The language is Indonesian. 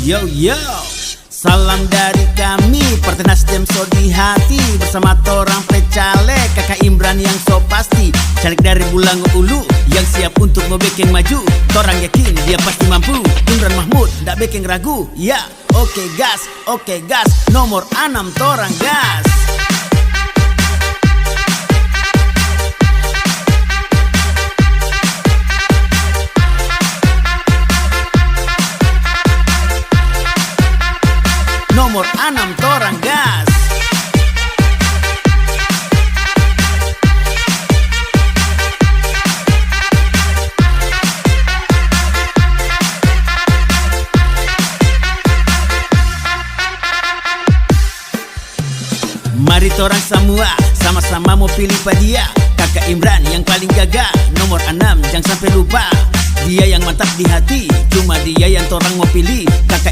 Yo yo, salam dari kami Partai Nasdem so di hati. Bersama torang pecalek, kakak Imran yang so pasti. Caleg dari Bulango Ulu yang siap untuk ngebekeng maju. Torang yakin dia pasti mampu. Imran Mahmud ndak bekeng ragu. Ya, oke gas, nomor 6 torang gas. Nomor 6 torang gas. Mari torang semua sama-sama mau pilih dia. Kakak Imran yang paling gagah, nomor 6 jangan sampai lupa. Dia yang mantap di hati, cuma dia yang torang mau pilih. Kakak